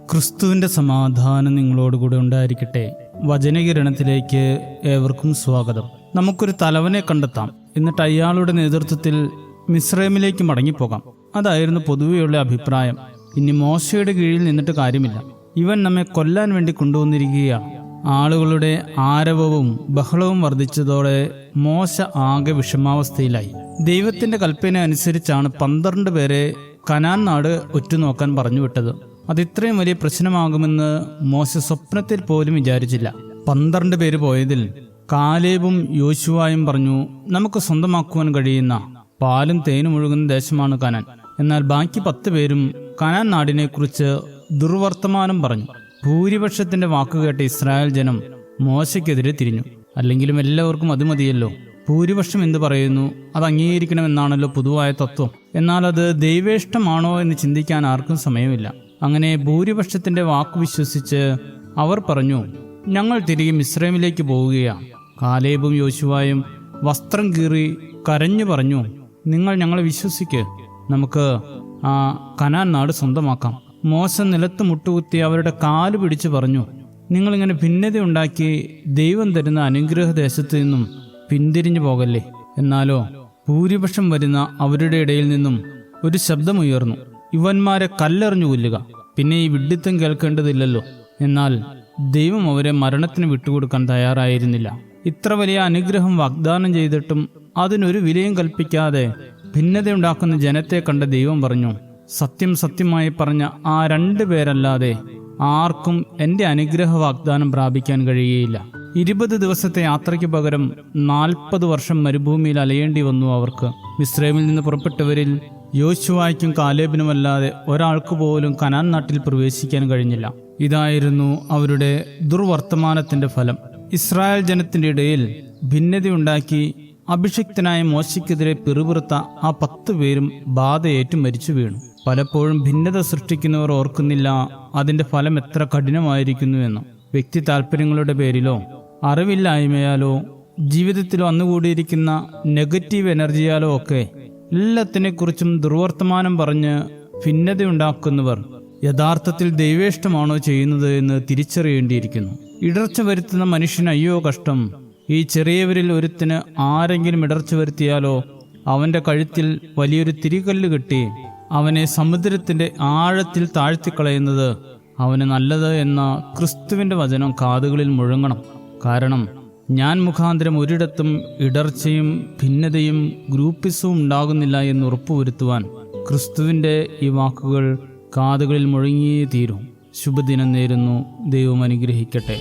ക്രിസ്തുവിൻ്റെ സമാധാനം നിങ്ങളോടുകൂടെ ഉണ്ടായിരിക്കട്ടെ. വചനകിരണത്തിലേക്ക് ഏവർക്കും സ്വാഗതം. നമുക്കൊരു തലവനെ കണ്ടെത്താം, എന്നിട്ട് അയാളുടെ നേതൃത്വത്തിൽ മിസ്രൈമിലേക്ക് മടങ്ങിപ്പോകാം. അതായിരുന്നു പൊതുവെയുള്ള അഭിപ്രായം. ഇനി മോശയുടെ കീഴിൽ നിന്നിട്ട് കാര്യമില്ല, ഇവൻ നമ്മെ കൊല്ലാൻ വേണ്ടി കൊണ്ടുവന്നിരിക്കുകയാണ്. ആളുകളുടെ ആരവവും ബഹളവും വർദ്ധിച്ചതോടെ മോശ ആകെ വിഷമാവസ്ഥയിലായി. ദൈവത്തിന്റെ കൽപ്പന അനുസരിച്ചാണ് 12 പേരെ കനാൻ നാട് ഒറ്റുനോക്കാൻ പറഞ്ഞുവിട്ടത്. അതിത്രയും വലിയ പ്രശ്നമാകുമെന്ന് മോശ സ്വപ്നത്തിൽ പോലും വിചാരിച്ചില്ല. 12 പേര് പോയതിൽ കാലേബും യോശുവായും പറഞ്ഞു, നമുക്ക് സ്വന്തമാക്കുവാൻ കഴിയുന്ന പാലും തേനും ഒഴുകുന്ന ദേശമാണ് കനാൻ. എന്നാൽ ബാക്കി 10 പേരും കനാൻ നാടിനെ കുറിച്ച് ദുർവർത്തമാനം പറഞ്ഞു. ഭൂരിപക്ഷത്തിന്റെ വാക്കുകേട്ട ഇസ്രായേൽ ജനം മോശയ്ക്കെതിരെ തിരിഞ്ഞു. അല്ലെങ്കിലും എല്ലാവർക്കും അത് മതിയല്ലോ, ഭൂരിപക്ഷം എന്ത് പറയുന്നു അത് അംഗീകരിക്കണമെന്നാണല്ലോ പൊതുവായ തത്വം. എന്നാൽ അത് ദൈവേഷ്ടമാണോ എന്ന് ചിന്തിക്കാൻ ആർക്കും സമയമില്ല. അങ്ങനെ ഭൂരിപക്ഷത്തിന്റെ വാക്ക് വിശ്വസിച്ച് അവർ പറഞ്ഞു, ഞങ്ങൾ തിരികെ മിസ്രൈമിലേക്ക് പോവുകയാണ്. കാലേബും യോശുവായും വസ്ത്രം കീറി കരഞ്ഞു പറഞ്ഞു, നിങ്ങൾ ഞങ്ങളെ വിശ്വസിക്ക്, നമുക്ക് ആ കനാൻ നാട് സ്വന്തമാക്കാം. മോശ നിലത്ത് മുട്ടുകുത്തി അവരുടെ കാല് പിടിച്ച് പറഞ്ഞു, നിങ്ങളിങ്ങനെ ഭിന്നതയുണ്ടാക്കി ദൈവം തരുന്ന അനുഗ്രഹദേശത്ത് നിന്നും പിന്തിരിഞ്ഞു പോകല്ലേ. എന്നാലോ ഭൂരിപക്ഷം വരുന്ന അവരുടെ ഇടയിൽ നിന്നും ഒരു ശബ്ദമുയർന്നു, ഇവന്മാരെ കല്ലെറിഞ്ഞു കൊല്ലുക, പിന്നെ ഈ വിഡ്ഢിത്തം കേൾക്കേണ്ടതില്ലല്ലോ. എന്നാൽ ദൈവം അവരെ മരണത്തിന് വിട്ടുകൊടുക്കാൻ തയ്യാറായിരുന്നില്ല. ഇത്ര വലിയ അനുഗ്രഹം വാഗ്ദാനം ചെയ്തിട്ടും അതിനൊരു വിലയും കൽപ്പിക്കാതെ ഭിന്നതയുണ്ടാക്കുന്ന ജനത്തെ കണ്ട ദൈവം പറഞ്ഞു, സത്യം സത്യമായി പറഞ്ഞ ആ 2 പേരല്ലാതെ ആർക്കും എൻ്റെ അനുഗ്രഹ വാഗ്ദാനം പ്രാപിക്കാൻ കഴിയുകയില്ല. 20 ദിവസത്തെ യാത്രയ്ക്ക് പകരം 40 വർഷം മരുഭൂമിയിൽ അലയേണ്ടി വന്നു അവർക്ക്. മിസ്രൈമിൽ നിന്ന് പുറപ്പെട്ടവരിൽ യോശുവായ്ക്കും കാലേബിനുമല്ലാതെ ഒരാൾക്ക് പോലും കനാൻ നാട്ടിൽ പ്രവേശിക്കാൻ കഴിഞ്ഞില്ല. ഇതായിരുന്നു അവരുടെ ദുർവർത്തമാനത്തിന്റെ ഫലം. ഇസ്രായേൽ ജനത്തിന്റെ ഇടയിൽ ഭിന്നതയുണ്ടാക്കി അഭിഷിക്തനായ മോശയ്ക്കെതിരെ പിറുപിറുത്ത ആ 10 പേരും ബാധയേറ്റു മരിച്ചു വീണു. പലപ്പോഴും ഭിന്നത സൃഷ്ടിക്കുന്നവർ ഓർക്കുന്നില്ല അതിന്റെ ഫലം എത്ര കഠിനമായിരിക്കുന്നുവെന്ന്. വ്യക്തി താല്പര്യങ്ങളുടെ പേരിലോ അറിവില്ലായ്മയാലോ ജീവിതത്തിൽ വന്നുകൂടിയിരിക്കുന്ന നെഗറ്റീവ് എനർജിയാലോ ഒക്കെ എല്ലാത്തിനെക്കുറിച്ചും ദുർവർത്തമാനം പറഞ്ഞ് ഭിന്നതയുണ്ടാക്കുന്നവർ യഥാർത്ഥത്തിൽ ദൈവേഷ്ടമാണോ ചെയ്യുന്നത് എന്ന് തിരിച്ചറിയേണ്ടിയിരിക്കുന്നു. ഇടർച്ച വരുത്തുന്ന മനുഷ്യന് അയ്യോ കഷ്ടം. ഈ ചെറിയവരിൽ ഒരുത്തിന് ആരെങ്കിലും ഇടർച്ച വരുത്തിയാലോ അവന്റെ കഴുത്തിൽ വലിയൊരു തിരികല്ല് കെട്ടി അവനെ സമുദ്രത്തിന്റെ ആഴത്തിൽ താഴ്ത്തിക്കളയുന്നത് അവന് നല്ലത് എന്ന ക്രിസ്തുവിന്റെ വചനം കാതുകളിൽ മുഴങ്ങണം. കാരണം ഞാൻ മുഖാന്തരം ഒരിടത്തും ഇടർച്ചയും ഭിന്നതയും ഗ്രൂപ്പിസവും ഉണ്ടാകുന്നില്ല എന്ന് ഉറപ്പുവരുത്തുവാൻ ക്രിസ്തുവിന്റെ ഈ വാക്കുകൾ കാതുകളിൽ മുഴങ്ങിയേ തീരും. ശുഭദിനം നേരുന്നു. ദൈവം അനുഗ്രഹിക്കട്ടെ.